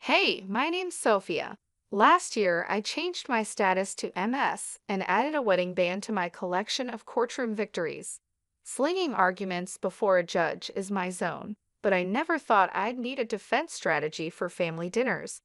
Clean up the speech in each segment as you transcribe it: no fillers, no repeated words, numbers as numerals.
Hey, my name's Sophia. Last year, I changed my status to MS and added a wedding band to my collection of courtroom victories. Slinging arguments before a judge is my zone, but I never thought I'd need a defense strategy for family dinners.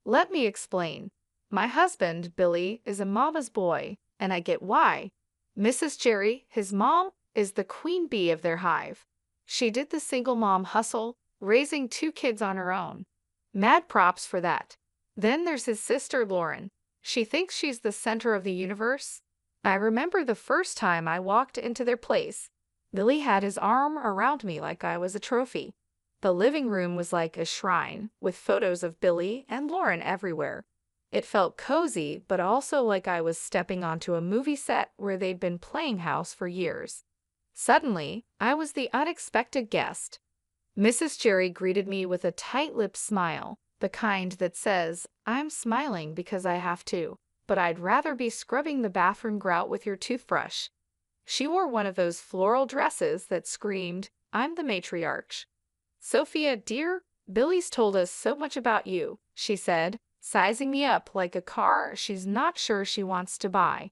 Let me explain. My husband, Billy, is a mama's boy, and I get why. Mrs. Jerry, his mom, is the queen bee of their hive. She did the single mom hustle, raising two kids on her own. Mad props for that. Then there's his sister, Lauren. She thinks she's the center of the universe. I remember the first time I walked into their place. Billy had his arm around me like I was a trophy. The living room was like a shrine, with photos of Billy and Lauren everywhere. It felt cozy, but also like I was stepping onto a movie set where they'd been playing house for years. Suddenly, I was the unexpected guest. Mrs. Jerry greeted me with a tight-lipped smile, the kind that says, "I'm smiling because I have to, but I'd rather be scrubbing the bathroom grout with your toothbrush." She wore one of those floral dresses that screamed, "I'm the matriarch." "Sophia, dear, Billy's told us so much about you," she said, sizing me up like a car she's not sure she wants to buy.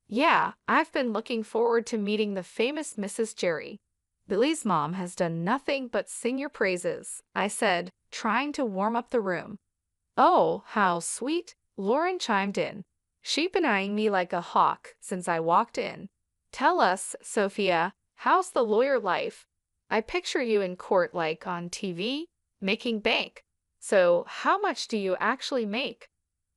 "Yeah, I've been looking forward to meeting the famous Mrs. Jerry. Billy's mom has done nothing but sing your praises," I said, trying to warm up the room. "Oh, how sweet," Lauren chimed in. She'd been eyeing me like a hawk since I walked in. "Tell us, Sophia, how's the lawyer life? I picture you in court like on TV, making bank. So, how much do you actually make?"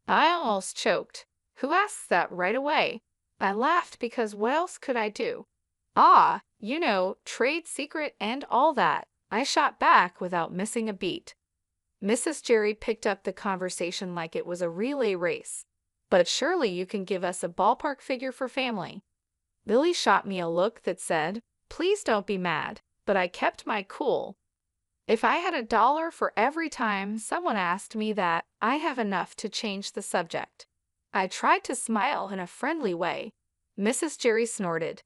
I almost choked. Who asks that right away? I laughed because what else could I do? "Ah, trade secret and all that," I shot back without missing a beat. Mrs. Jerry picked up the conversation like it was a relay race. "But surely you can give us a ballpark figure for family." Billy shot me a look that said, "Please don't be mad," but I kept my cool. "If I had $1 for every time someone asked me that, I have enough to change the subject." I tried to smile in a friendly way. Mrs. Jerry snorted.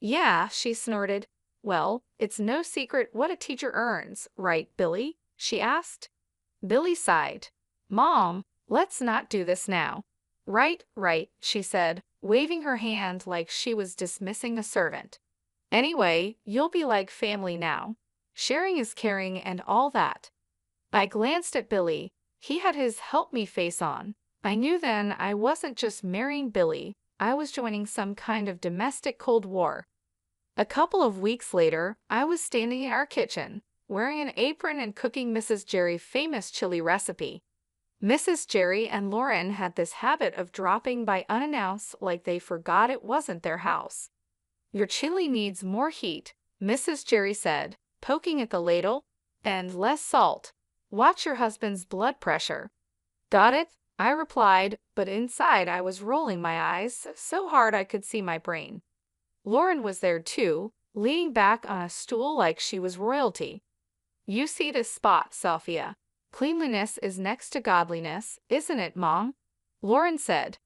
"Yeah," she snorted. "Well, it's no secret what a teacher earns, right, Billy?" she asked. Billy sighed. "Mom, let's not do this now." "Right, right," she said, waving her hand like she was dismissing a servant. "Anyway, you'll be like family now. Sharing is caring and all that." I glanced at Billy. He had his help me face on. I knew then I wasn't just marrying Billy, I was joining some kind of domestic Cold War. A couple of weeks later, I was standing in our kitchen, wearing an apron and cooking Mrs. Jerry's famous chili recipe. Mrs. Jerry and Lauren had this habit of dropping by unannounced like they forgot it wasn't their house. "Your chili needs more heat," Mrs. Jerry said, poking at the ladle, "and less salt. Watch your husband's blood pressure." "Got it," I replied, but inside I was rolling my eyes so hard I could see my brain. Lauren was there too, leaning back on a stool like she was royalty. "You see this spot, Sophia. Cleanliness is next to godliness, isn't it, Mom?" Lauren said.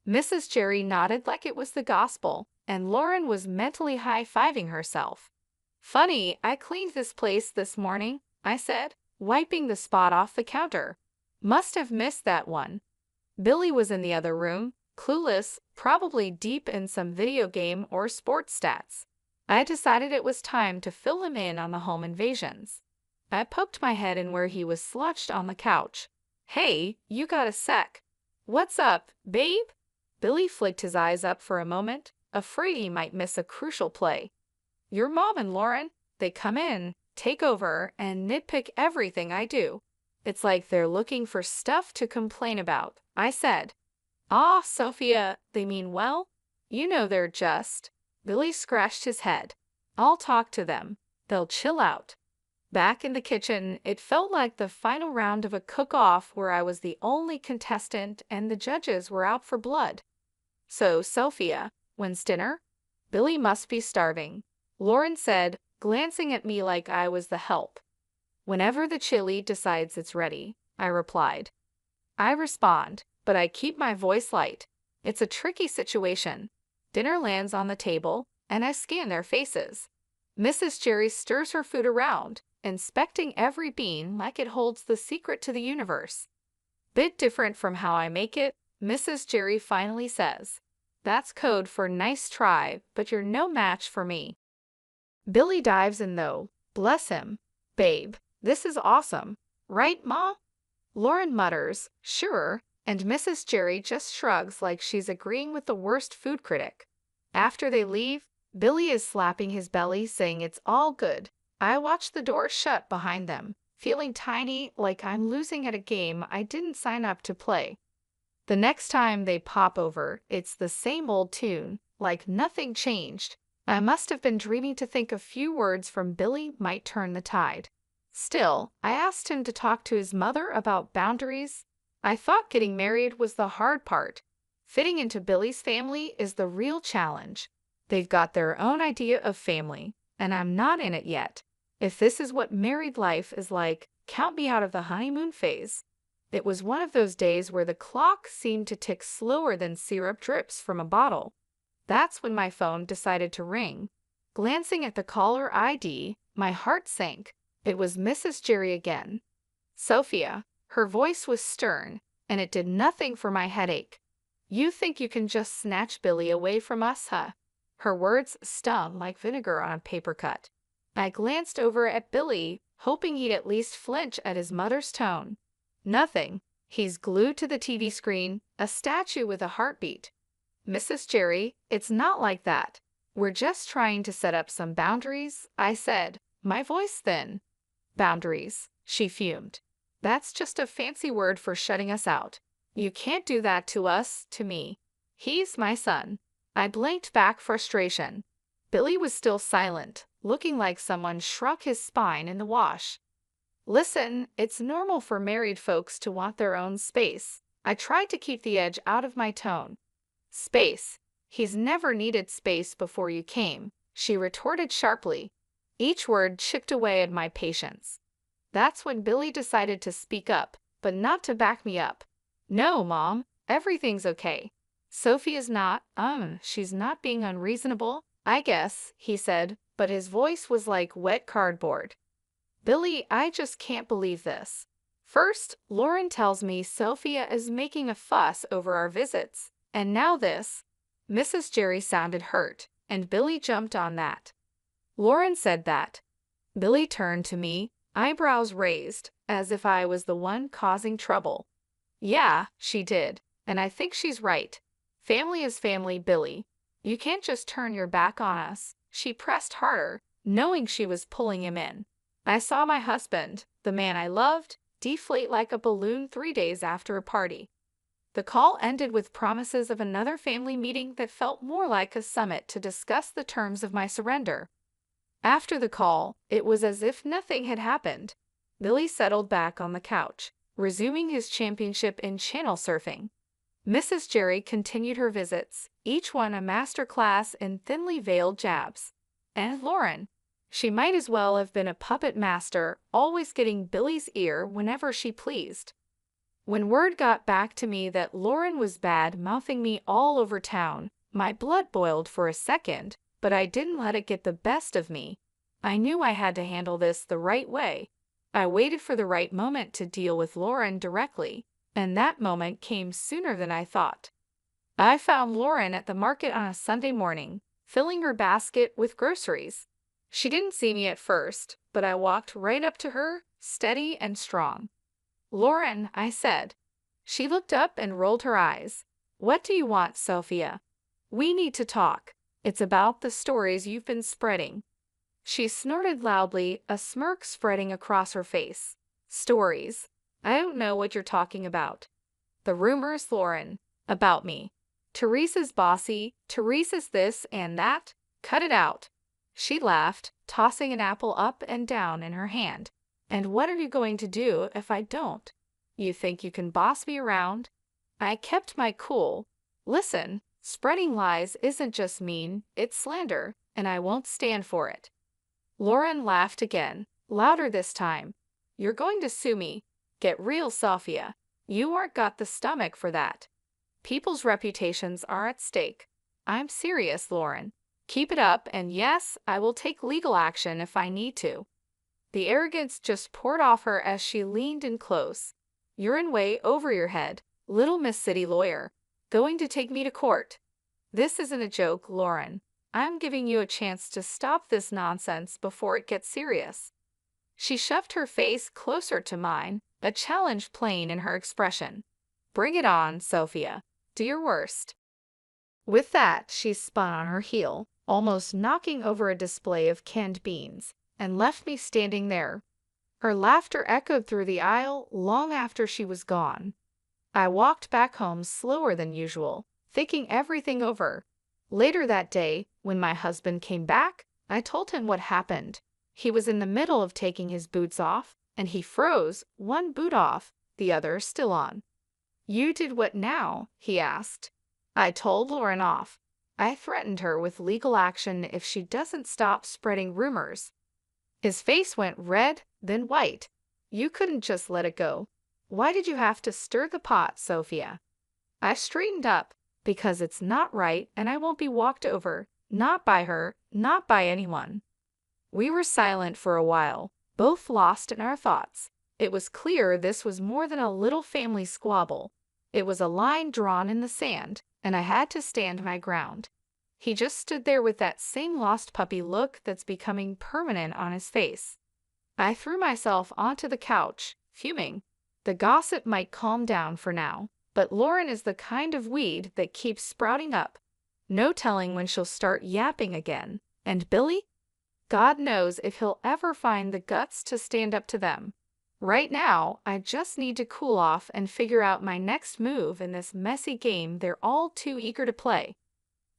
Mrs. Jerry nodded like it was the gospel, and Lauren was mentally high-fiving herself. "Funny, I cleaned this place this morning," I said, wiping the spot off the counter. "Must have missed that one." Billy was in the other room, clueless, probably deep in some video game or sports stats. I decided it was time to fill him in on the home invasions. I poked my head in where he was slouched on the couch. "Hey, you got a sec?" "What's up, babe?" Billy flicked his eyes up for a moment, afraid he might miss a crucial play. "Your mom and Lauren, they come in, take over, and nitpick everything I do. It's like they're looking for stuff to complain about," I said. "Ah, Sophia, they mean well? They're just—" Billy scratched his head. "I'll talk to them. They'll chill out." Back in the kitchen, it felt like the final round of a cook-off where I was the only contestant and the judges were out for blood. "So, Sophia, when's dinner?" "Billy must be starving," Lauren said, glancing at me like I was the help. "Whenever the chili decides it's ready," I replied. I respond, but I keep my voice light. It's a tricky situation. Dinner lands on the table, and I scan their faces. Mrs. Jerry stirs her food around, inspecting every bean like it holds the secret to the universe. Bit different from how I make it, Mrs. Jerry finally says. That's code for nice try, but you're no match for me. Billy dives in though. Bless him. Babe, this is awesome. Right, Ma? Lauren mutters, sure, and Mrs. Jerry just shrugs like she's agreeing with the worst food critic. After they leave, Billy is slapping his belly saying it's all good. I watch the door shut behind them, feeling tiny like I'm losing at a game I didn't sign up to play. The next time they pop over, it's the same old tune, like nothing changed. I must have been dreaming to think a few words from Billy might turn the tide. Still, I asked him to talk to his mother about boundaries. I thought getting married was the hard part. Fitting into Billy's family is the real challenge. They've got their own idea of family, and I'm not in it yet. If this is what married life is like, count me out of the honeymoon phase. It was one of those days where the clock seemed to tick slower than syrup drips from a bottle. That's when my phone decided to ring. Glancing at the caller ID, my heart sank. It was Mrs. Jerry again. Sophia. Her voice was stern, and it did nothing for my headache. You think you can just snatch Billy away from us, huh? Her words stung like vinegar on a paper cut. I glanced over at Billy, hoping he'd at least flinch at his mother's tone. Nothing. He's glued to the TV screen, a statue with a heartbeat. Mrs. Jerry, it's not like that. We're just trying to set up some boundaries, I said, my voice thin. Boundaries, she fumed. That's just a fancy word for shutting us out. You can't do that to us, to me. He's my son. I blinked back frustration. Billy was still silent, looking like someone shrunk his spine in the wash. Listen, it's normal for married folks to want their own space. I tried to keep the edge out of my tone. Space. He's never needed space before you came, she retorted sharply. Each word chipped away at my patience. That's when Billy decided to speak up, but not to back me up. No, Mom, everything's okay. Sophia's not, she's not being unreasonable, I guess, he said, but his voice was like wet cardboard. Billy, I just can't believe this. First, Lauren tells me Sophia is making a fuss over our visits, and now this. Mrs. Jerry sounded hurt, and Billy jumped on that. Lauren said that. Billy turned to me, eyebrows raised, as if I was the one causing trouble. Yeah, she did, and I think she's right. Family is family, Billy. You can't just turn your back on us. She pressed harder, knowing she was pulling him in. I saw my husband, the man I loved, deflate like a balloon 3 days after a party. The call ended with promises of another family meeting that felt more like a summit to discuss the terms of my surrender. After the call, it was as if nothing had happened. Billy settled back on the couch, resuming his championship in channel surfing. Mrs. Jerry continued her visits, each one a master class in thinly veiled jabs. And Lauren. She might as well have been a puppet master, always getting Billy's ear whenever she pleased. When word got back to me that Lauren was bad-mouthing me all over town, my blood boiled for a second, but I didn't let it get the best of me. I knew I had to handle this the right way. I waited for the right moment to deal with Lauren directly, and that moment came sooner than I thought. I found Lauren at the market on a Sunday morning, filling her basket with groceries. She didn't see me at first, but I walked right up to her, steady and strong. Lauren, I said. She looked up and rolled her eyes. What do you want, Sophia? We need to talk. It's about the stories you've been spreading. She snorted loudly, a smirk spreading across her face. Stories. I don't know what you're talking about. The rumors, Lauren. About me. Teresa's bossy, Teresa's this and that. Cut it out. She laughed, tossing an apple up and down in her hand. And what are you going to do if I don't? You think you can boss me around? I kept my cool. Listen, spreading lies isn't just mean, it's slander, and I won't stand for it. Lauren laughed again, louder this time. You're going to sue me. Get real, Sophia. You aren't got the stomach for that. People's reputations are at stake. I'm serious, Lauren. Keep it up, and yes, I will take legal action if I need to. The arrogance just poured off her as she leaned in close. "You're in way over your head, little Miss City Lawyer. Going to take me to court?" "This isn't a joke, Lauren. I'm giving you a chance to stop this nonsense before it gets serious." She shoved her face closer to mine, a challenge plain in her expression. "Bring it on, Sophia. Do your worst." With that, she spun on her heel, almost knocking over a display of canned beans, and left me standing there. Her laughter echoed through the aisle long after she was gone. I walked back home slower than usual, thinking everything over. Later that day, when my husband came back, I told him what happened. He was in the middle of taking his boots off, and he froze, one boot off, the other still on. "You did what now?" he asked. I told Lauren off. I threatened her with legal action if she doesn't stop spreading rumors. His face went red, then white. "You couldn't just let it go. Why did you have to stir the pot, Sophia?" I straightened up. "Because it's not right, and I won't be walked over. Not by her, not by anyone." We were silent for a while, both lost in our thoughts. It was clear this was more than a little family squabble. It was a line drawn in the sand, and I had to stand my ground. He just stood there with that same lost puppy look that's becoming permanent on his face. I threw myself onto the couch, fuming. The gossip might calm down for now, but Lauren is the kind of weed that keeps sprouting up. No telling when she'll start yapping again. And Billy? God knows if he'll ever find the guts to stand up to them. Right now, I just need to cool off and figure out my next move in this messy game they're all too eager to play.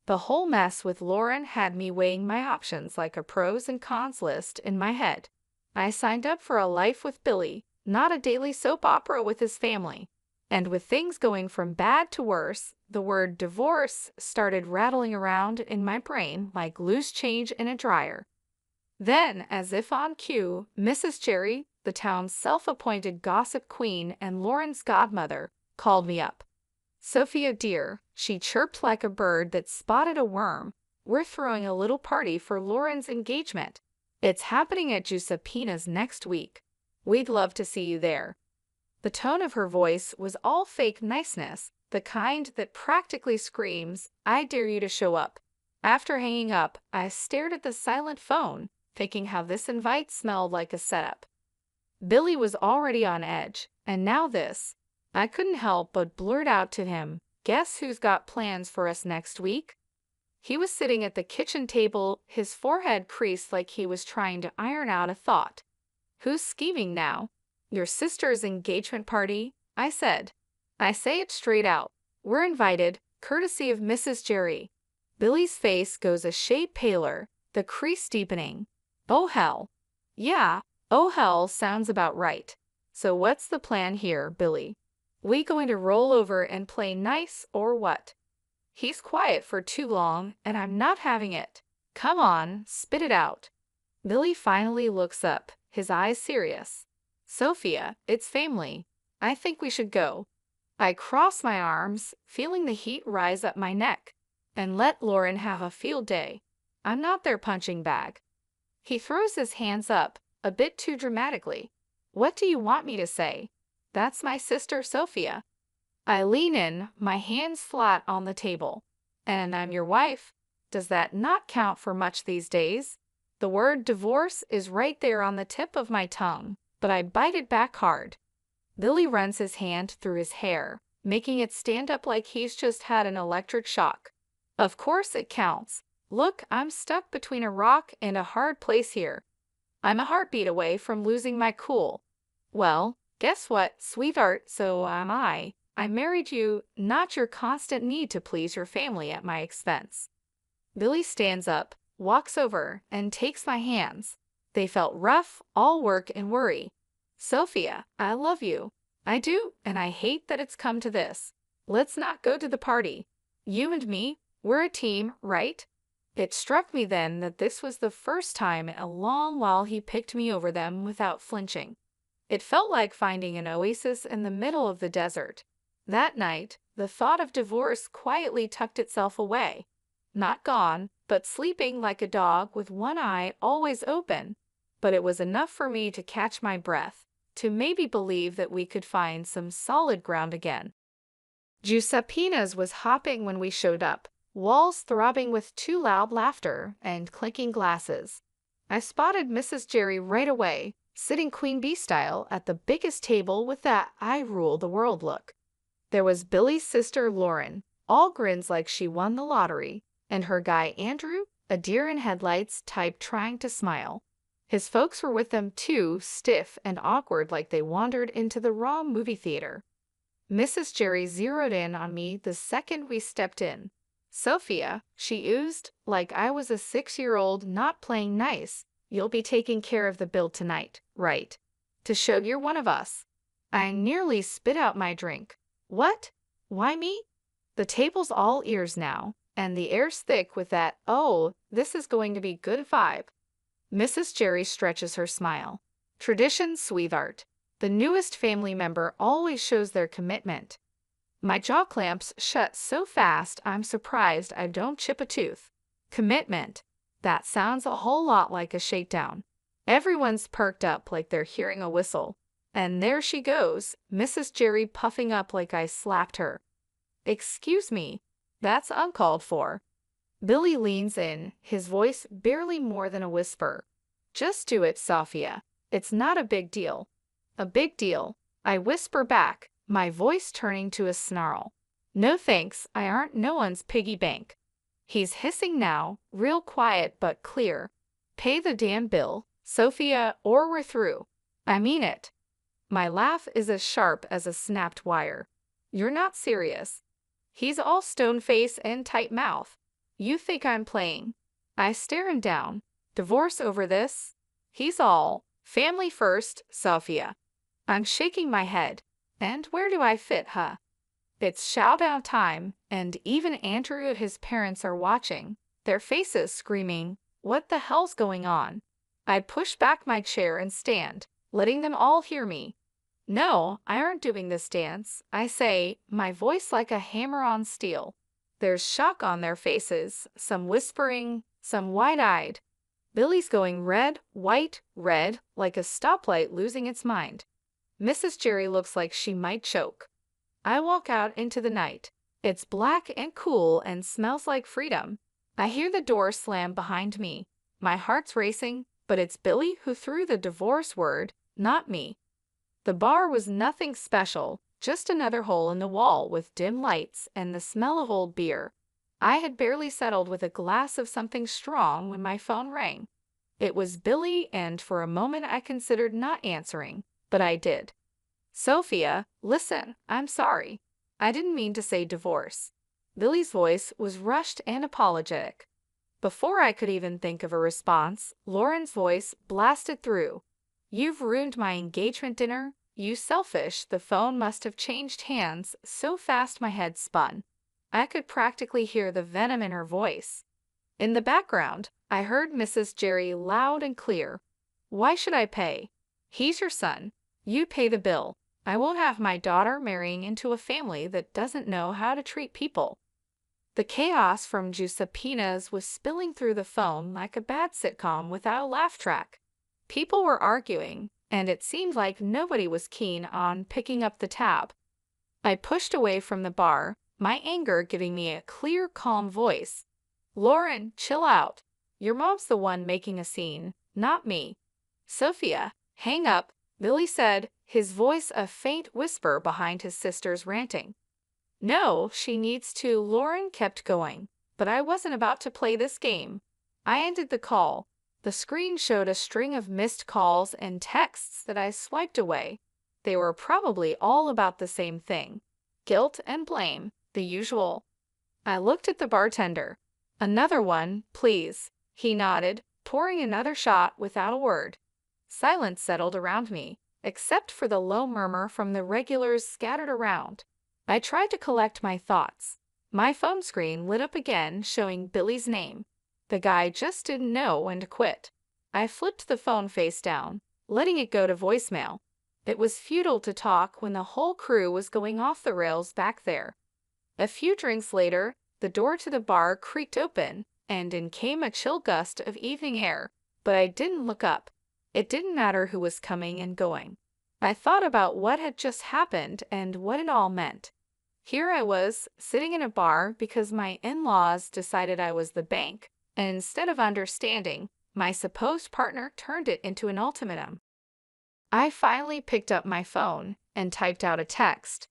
The whole mess with Lauren had me weighing my options like a pros and cons list in my head. I signed up for a life with Billy, not a daily soap opera with his family. And with things going from bad to worse, the word divorce started rattling around in my brain like loose change in a dryer. Then, as if on cue, Mrs. Jerry, the town's self-appointed gossip queen and Lauren's godmother, called me up. "Sophia dear," she chirped like a bird that spotted a worm, "we're throwing a little party for Lauren's engagement. It's happening at Giuseppina's next week. We'd love to see you there." The tone of her voice was all fake niceness, the kind that practically screams, "I dare you to show up." After hanging up, I stared at the silent phone, thinking how this invite smelled like a setup. Billy was already on edge, and now this. I couldn't help but blurt out to him, "Guess who's got plans for us next week?" He was sitting at the kitchen table, his forehead creased like he was trying to iron out a thought. "Who's scheming now?" "Your sister's engagement party," I said. I say it straight out. We're invited, courtesy of Mrs. Jerry. Billy's face goes a shade paler, the crease deepening. "Oh hell." "Yeah, oh hell sounds about right. So what's the plan here, Billy? We going to roll over and play nice or what?" He's quiet for too long, and I'm not having it. "Come on, spit it out." Billy finally looks up, his eyes serious. "Sophia, it's family. I think we should go." I cross my arms, feeling the heat rise up my neck. "And let Lauren have a field day. I'm not their punching bag." He throws his hands up, a bit too dramatically. "What do you want me to say? That's my sister Sophia." I lean in, my hands flat on the table. "And I'm your wife. Does that not count for much these days?" The word divorce is right there on the tip of my tongue, but I bite it back hard. Billy runs his hand through his hair, making it stand up like he's just had an electric shock. "Of course it counts. Look, I'm stuck between a rock and a hard place here. I'm a heartbeat away from losing my cool." "Well, guess what, sweetheart, so am I. I married you, not your constant need to please your family at my expense." Billy stands up, walks over, and takes my hands. They felt rough, all work and worry. "Sophia, I love you. I do, and I hate that it's come to this. Let's not go to the party. You and me, we're a team, right?" It struck me then that this was the first time in a long while he picked me over them without flinching. It felt like finding an oasis in the middle of the desert. That night, the thought of divorce quietly tucked itself away. Not gone, but sleeping like a dog with one eye always open. but it was enough for me to catch my breath, to maybe believe that we could find some solid ground again. Giuseppina's was hopping when we showed up, walls throbbing with too loud laughter and clinking glasses. I spotted Mrs. Jerry right away, sitting queen bee style at the biggest table with that I rule the world look. There was Billy's sister Lauren, all grins like she won the lottery, and her guy Andrew, a deer in headlights type trying to smile. His folks were with them too, stiff and awkward like they wandered into the wrong movie theater. Mrs. Jerry zeroed in on me the second we stepped in. "Sophia," she oozed, like I was a 6-year-old not playing nice, "you'll be taking care of the bill tonight, right? To show you're one of us." I nearly spit out my drink. "What? Why me?" The table's all ears now, and the air's thick with that, "Oh, this is going to be good" vibe. Mrs. Jerry stretches her smile. "Tradition, sweetheart. The newest family member always shows their commitment." My jaw clamps shut so fast I'm surprised I don't chip a tooth. Commitment. That sounds a whole lot like a shakedown. Everyone's perked up like they're hearing a whistle. And there she goes, Mrs. Jerry puffing up like I slapped her. "Excuse me, that's uncalled for." Billy leans in, his voice barely more than a whisper. "Just do it, Sophia. It's not a big deal." "A big deal," I whisper back, my voice turning to a snarl. "No thanks, I aren't no one's piggy bank." He's hissing now, real quiet but clear. "Pay the damn bill, Sophia, or we're through. I mean it." My laugh is as sharp as a snapped wire. "You're not serious." He's all stone face and tight mouth. "You think I'm playing?" I stare him down. "Divorce over this?" He's all, "Family first, Sophia." I'm shaking my head. And where do I fit, huh? It's showdown time, and even Andrew and his parents are watching, their faces screaming, "What the hell's going on?" I push back my chair and stand, letting them all hear me. "No, I aren't doing this dance," I say, my voice like a hammer on steel. There's shock on their faces, some whispering, some wide-eyed. Billy's going red, white, red, like a stoplight losing its mind. Mrs. Jerry looks like she might choke. I walk out into the night. It's black and cool and smells like freedom. I hear the door slam behind me. My heart's racing, but it's Billy who threw the divorce word, not me. The bar was nothing special, just another hole in the wall with dim lights and the smell of old beer. I had barely settled with a glass of something strong when my phone rang. It was Billy, and for a moment I considered not answering, but I did. "Sophia, listen, I'm sorry. I didn't mean to say divorce." Billy's voice was rushed and apologetic. Before I could even think of a response, Lauren's voice blasted through. "You've ruined my engagement dinner. You selfish." The phone must have changed hands so fast my head spun. I could practically hear the venom in her voice. In the background, I heard Mrs. Jerry loud and clear. "Why should I pay? He's your son. You pay the bill. I won't have my daughter marrying into a family that doesn't know how to treat people." The chaos from Giuseppina's was spilling through the phone like a bad sitcom without a laugh track. People were arguing, and it seemed like nobody was keen on picking up the tab. I pushed away from the bar, my anger giving me a clear, calm voice. "Lauren, chill out. Your mom's the one making a scene, not me." "Sophia, hang up," Billy said, his voice a faint whisper behind his sister's ranting. "No, she needs to." Lauren kept going, but I wasn't about to play this game. I ended the call. The screen showed a string of missed calls and texts that I swiped away. They were probably all about the same thing. Guilt and blame, the usual. I looked at the bartender. "Another one, please." He nodded, pouring another shot without a word. Silence settled around me, except for the low murmur from the regulars scattered around. I tried to collect my thoughts. My phone screen lit up again, showing Billy's name. The guy just didn't know when to quit. I flipped the phone face down, letting it go to voicemail. It was futile to talk when the whole crew was going off the rails back there. A few drinks later, the door to the bar creaked open, and in came a chill gust of evening air, but I didn't look up. It didn't matter who was coming and going. I thought about what had just happened and what it all meant. Here I was, sitting in a bar because my in-laws decided I was the bank, and instead of understanding, my supposed partner turned it into an ultimatum. I finally picked up my phone and typed out a text.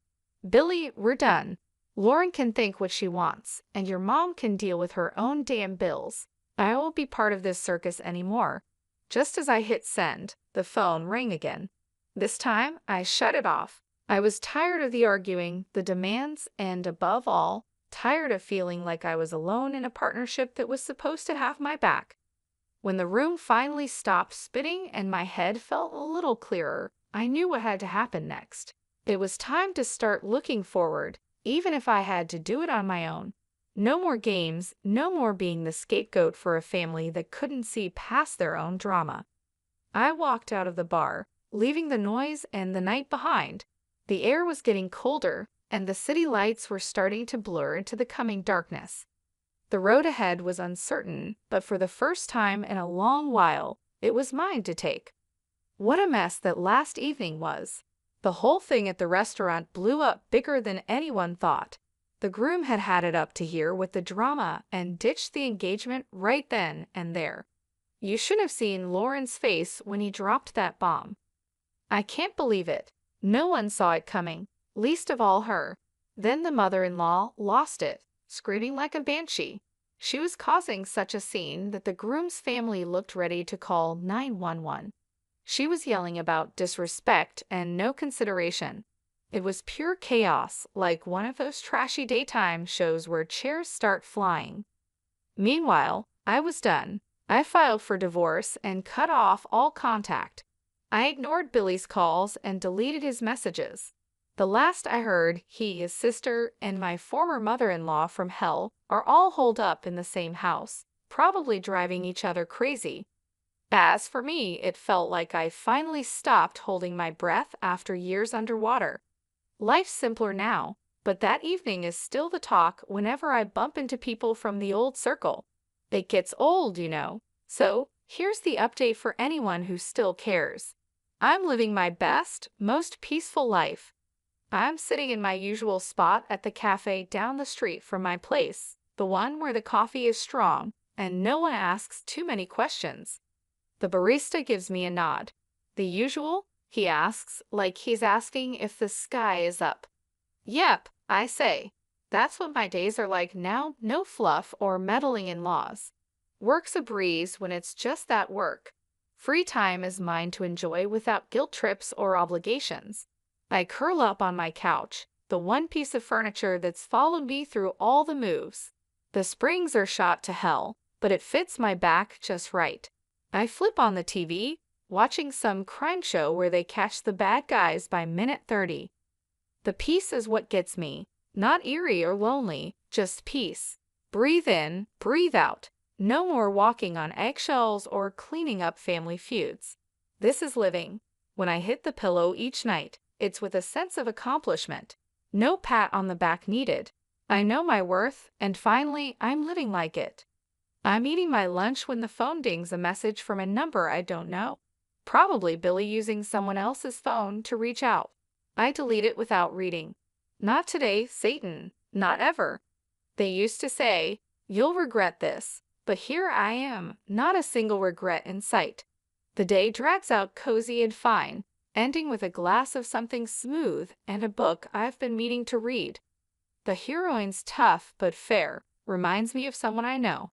Billy, we're done. Lauren can think what she wants, and your mom can deal with her own damn bills. I won't be part of this circus anymore. Just as I hit send, the phone rang again. This time, I shut it off. I was tired of the arguing, the demands, and above all, tired of feeling like I was alone in a partnership that was supposed to have my back. When the room finally stopped spinning and my head felt a little clearer, I knew what had to happen next. It was time to start looking forward, even if I had to do it on my own. No more games, no more being the scapegoat for a family that couldn't see past their own drama. I walked out of the bar, leaving the noise and the night behind. The air was getting colder, and the city lights were starting to blur into the coming darkness. The road ahead was uncertain, but for the first time in a long while, it was mine to take. What a mess that last evening was! The whole thing at the restaurant blew up bigger than anyone thought. The groom had had it up to here with the drama and ditched the engagement right then and there. You should have seen Lauren's face when he dropped that bomb. I can't believe it. No one saw it coming, least of all her. Then the mother-in-law lost it, screaming like a banshee. She was causing such a scene that the groom's family looked ready to call 911. She was yelling about disrespect and no consideration. It was pure chaos, like one of those trashy daytime shows where chairs start flying. Meanwhile, I was done. I filed for divorce and cut off all contact. I ignored Billy's calls and deleted his messages. The last I heard, he, his sister, and my former mother-in-law from hell are all holed up in the same house, probably driving each other crazy. As for me, it felt like I finally stopped holding my breath after years underwater. Life's simpler now, but that evening is still the talk whenever I bump into people from the old circle. It gets old, you know. So, here's the update for anyone who still cares. I'm living my best, most peaceful life. I'm sitting in my usual spot at the cafe down the street from my place, the one where the coffee is strong, and no one asks too many questions. The barista gives me a nod. The usual? He asks, like he's asking if the sky is up. Yep, I say. That's what my days are like now, no fluff or meddling in laws. Work's a breeze when it's just that work. Free time is mine to enjoy without guilt trips or obligations. I curl up on my couch, the one piece of furniture that's followed me through all the moves. The springs are shot to hell, but it fits my back just right. I flip on the TV, watching some crime show where they catch the bad guys by minute 30. The peace is what gets me, not eerie or lonely, just peace. Breathe in, breathe out. No more walking on eggshells or cleaning up family feuds. This is living. When I hit the pillow each night, it's with a sense of accomplishment. No pat on the back needed. I know my worth, and finally, I'm living like it. I'm eating my lunch when the phone dings a message from a number I don't know. Probably Billy using someone else's phone to reach out. I delete it without reading. Not today, Satan. Not ever. They used to say, you'll regret this. But here I am, not a single regret in sight. The day drags out cozy and fine, ending with a glass of something smooth and a book I've been meaning to read. The heroine's tough but fair, reminds me of someone I know.